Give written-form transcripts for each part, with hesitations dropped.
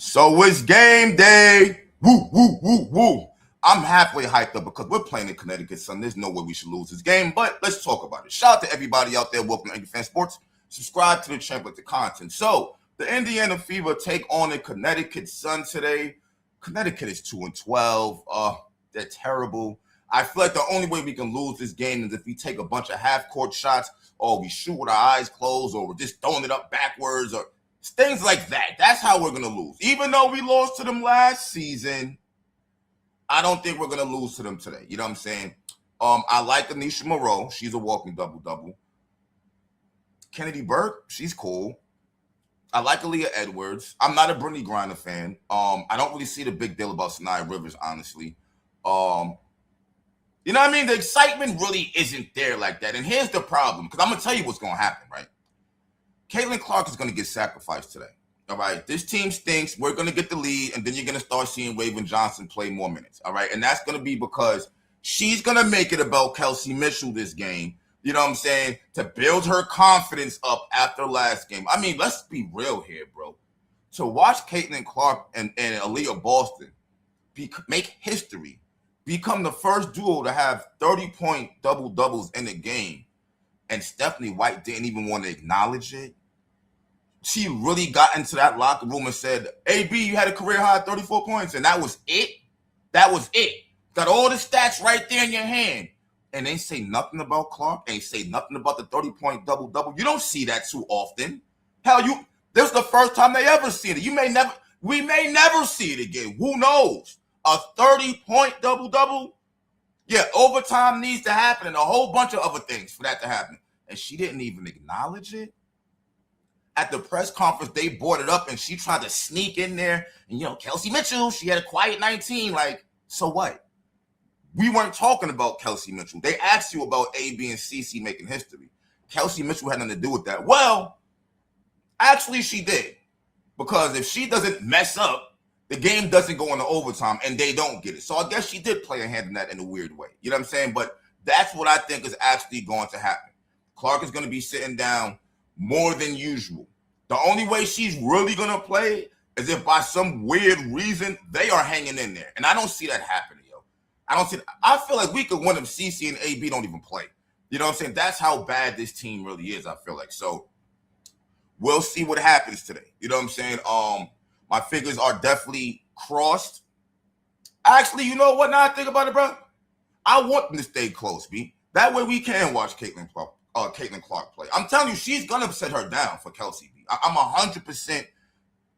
So it's game day. Woo, woo, woo, woo. I'm halfway hyped up because we're playing in Connecticut, son. There's no way we should lose this game, but let's talk about it. Shout out to everybody out there. Welcome to Angry Fan Sports. Subscribe to the channel with the content. So the Indiana Fever take on the Connecticut Sun today. Connecticut is 2-12. They're terrible. I feel like the only way we can lose this game is if we take a bunch of half-court shots, or we shoot with our eyes closed, or we're just throwing it up backwards, or things like that. That's how we're going to lose. Even though we lost to them last season, I don't think we're going to lose to them today. You know what I'm saying? I like Anisha Moreau. She's a walking double-double. Kennedy Burke, she's cool. I like Aaliyah Edwards. I'm not a Brittany Griner fan. I don't really see the big deal about Sanaya Rivers, honestly. You know what I mean? The excitement really isn't there like that. And here's the problem, because I'm going to tell you what's going to happen, right? Caitlin Clark is going to get sacrificed today. All right? This team stinks. We're going to get the lead, and then you're going to start seeing Raven Johnson play more minutes. All right? And that's going to be because she's going to make it about Kelsey Mitchell this game. You know what I'm saying? To build her confidence up after last game. I mean, let's be real here, bro. To watch Caitlin Clark and Aaliyah Boston make history, become the first duo to have 30-point double-doubles in a game, and Stephanie White didn't even want to acknowledge it. She really got into that locker room and said, AB, you had a career high 34 points, and that was it? That was it. Got all the stats right there in your hand. And they say nothing about Clark, and say nothing about the 30-point double-double. You don't see that too often. Hell, this is the first time they ever seen it. We may never see it again. Who knows? A 30-point double-double? Yeah, overtime needs to happen and a whole bunch of other things for that to happen. And she didn't even acknowledge it. At the press conference, they brought it up, and she tried to sneak in there. And, Kelsey Mitchell, she had a quiet 19. Like, so what? We weren't talking about Kelsey Mitchell. They asked you about AB and CC making history. Kelsey Mitchell had nothing to do with that. Well, actually she did. Because if she doesn't mess up, the game doesn't go into overtime, and they don't get it. So I guess she did play a hand in that in a weird way. You know what I'm saying? But that's what I think is actually going to happen. Clark is going to be sitting down more than usual. The only way she's really going to play is if by some weird reason they are hanging in there. And I don't see that happening, yo. I feel like we could win if CC and AB don't even play. You know what I'm saying? That's how bad this team really is, I feel like. So we'll see what happens today. You know what I'm saying? My fingers are definitely crossed. Actually, you know what? Now I think about it, bro. I want them to stay close, B. That way we can watch Caitlin Clark play. I'm telling you, she's going to set her down for Kelsey, B. I'm 100%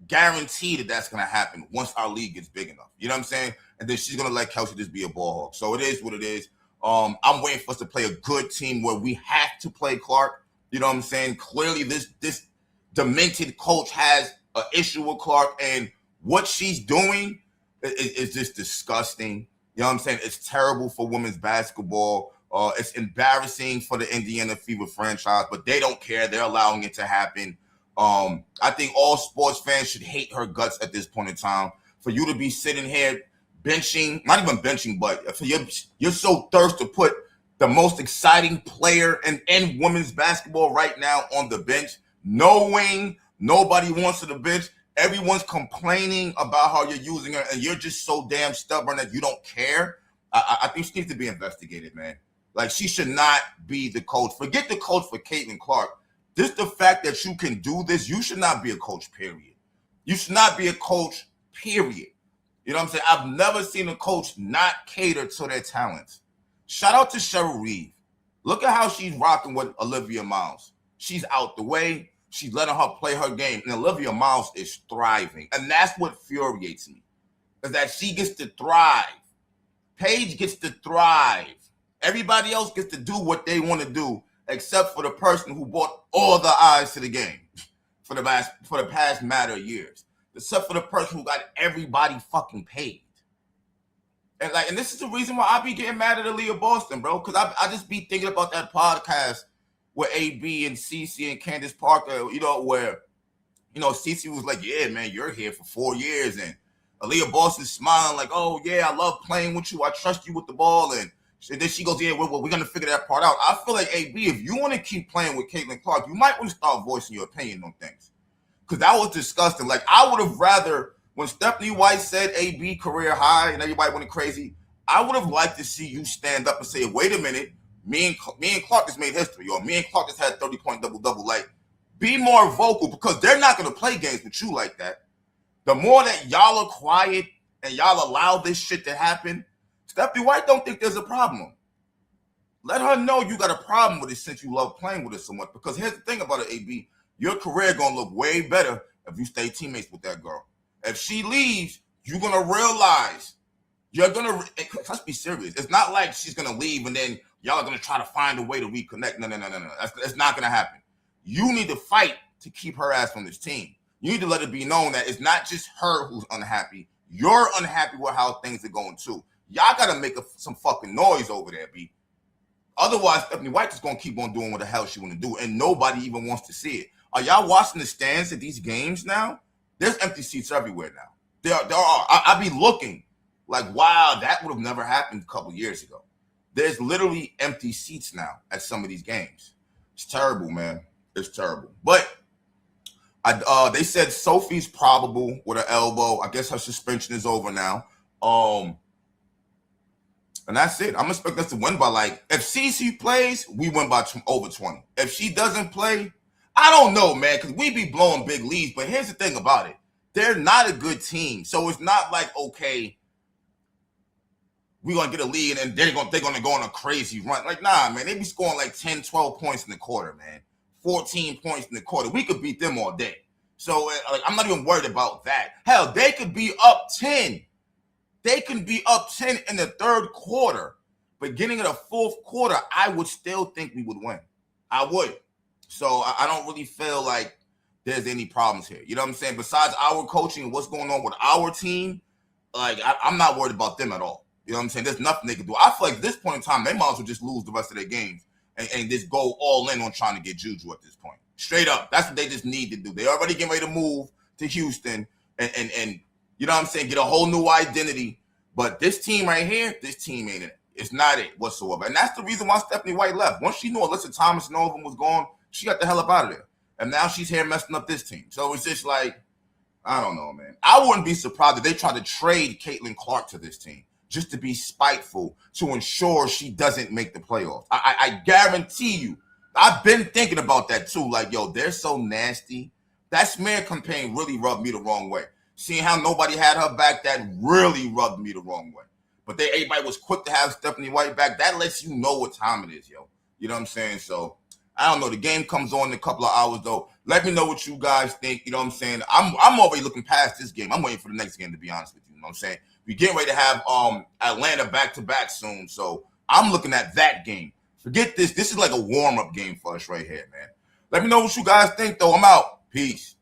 guaranteed that that's going to happen once our league gets big enough. You know what I'm saying? And then she's going to let Kelsey just be a ball hawk. So it is what it is. I'm waiting for us to play a good team where we have to play Clark. You know what I'm saying? Clearly, this demented coach has an issue with Clark, and what she's doing is just disgusting. You know what I'm saying? It's terrible for women's basketball. It's embarrassing for the Indiana Fever franchise, but they don't care. They're allowing it to happen. I think all sports fans should hate her guts at this point in time. For you to be sitting here benching, not even benching, but for you're so thirsty to put the most exciting player in women's basketball right now on the bench, knowing nobody wants to the bench. Everyone's complaining about how you're using her, and you're just so damn stubborn that you don't care. I think she needs to be investigated, man. Like, she should not be the coach. Forget the coach for Caitlin Clark. Just the fact that you can do this, you should not be a coach, period. You should not be a coach, period. You know what I'm saying? I've never seen a coach not cater to their talents. Shout out to Cheryl Reeve. Look at how she's rocking with Olivia Miles. She's out the way. She's letting her play her game. And Olivia Miles is thriving. And that's what infuriates me, is that she gets to thrive. Paige gets to thrive. Everybody else gets to do what they want to do, except for the person who brought all the eyes to the game for the past matter of years. Except for the person who got everybody fucking paid. And this is the reason why I be getting mad at Aaliyah Boston, bro. Because I just be thinking about that podcast with AB and CC and Candace Parker, where, CC was like, yeah, man, you're here for 4 years. And Aaliyah Boston smiling like, oh, yeah, I love playing with you. I trust you with the ball. And then she goes, yeah, we're going to figure that part out. I feel like, AB, if you want to keep playing with Caitlin Clark, you might want to start voicing your opinion on things. Because that was disgusting. Like, I would have rather When Stephanie White said AB career high and everybody went crazy, I would have liked to see you stand up and say, wait a minute, me and Clark has made history, or me and Clark has had 30-point double-double. Like, be more vocal, because they're not going to play games with you like that. The more that y'all are quiet and y'all allow this shit to happen, Stephanie White don't think there's a problem. Let her know you got a problem with it since you love playing with it so much. Because here's the thing about it, AB. Your career going to look way better if you stay teammates with that girl. If she leaves, you're going to realize let's be serious. It's not like she's going to leave and then y'all are going to try to find a way to reconnect. No. That's not going to happen. You need to fight to keep her ass on this team. You need to let it be known that it's not just her who's unhappy. You're unhappy with how things are going too. Y'all got to make some fucking noise over there, B. Otherwise, Stephanie White is going to keep on doing what the hell she want to do, and nobody even wants to see it. Are y'all watching the stands at these games now? There's empty seats everywhere now. There are. I be looking like, wow, that would have never happened a couple years ago. There's literally empty seats now at some of these games. It's terrible, man. It's terrible. But they said Sophie's probable with her elbow. I guess her suspension is over now. And that's it. I'm expecting us to win by, like, if CC plays, we win by over 20. If she doesn't play, I don't know, man, because we be blowing big leads. But here's the thing about it. They're not a good team. So it's not like, okay, we're going to get a lead and they're going to go on a crazy run. Like, nah, man, they be scoring like 10, 12 points in the quarter, man. 14 points in the quarter. We could beat them all day. So, like, I'm not even worried about that. Hell, they could be up 10. They can be up 10 in the third quarter. Beginning of the fourth quarter, I would still think we would win. I would. So I don't really feel like there's any problems here. You know what I'm saying? Besides our coaching and what's going on with our team, like, I'm not worried about them at all. You know what I'm saying? There's nothing they can do. I feel like at this point in time, they might as well just lose the rest of their games and just go all in on trying to get Juju at this point. Straight up. That's what they just need to do. They already getting ready to move to Houston and you know what I'm saying, get a whole new identity. But this team right here, this team ain't it. It's not it whatsoever. And that's the reason why Stephanie White left. Once she knew Alyssa Thomas and all of them was gone, she got the hell up out of there. And now she's here messing up this team. So it's just like, I don't know, man. I wouldn't be surprised if they try to trade Caitlin Clark to this team just to be spiteful, to ensure she doesn't make the playoffs. I guarantee you. I've been thinking about that too. Like, yo, they're so nasty. That smear campaign really rubbed me the wrong way. Seeing how nobody had her back, that really rubbed me the wrong way. But everybody was quick to have Stephanie White back. That lets you know what time it is, yo. You know what I'm saying? So, I don't know. The game comes on in a couple of hours, though. Let me know what you guys think. You know what I'm saying? I'm already looking past this game. I'm waiting for the next game, to be honest with you. You know what I'm saying? We're getting ready to have Atlanta back-to-back soon. So, I'm looking at that game. Forget this. This is like a warm-up game for us right here, man. Let me know what you guys think, though. I'm out. Peace.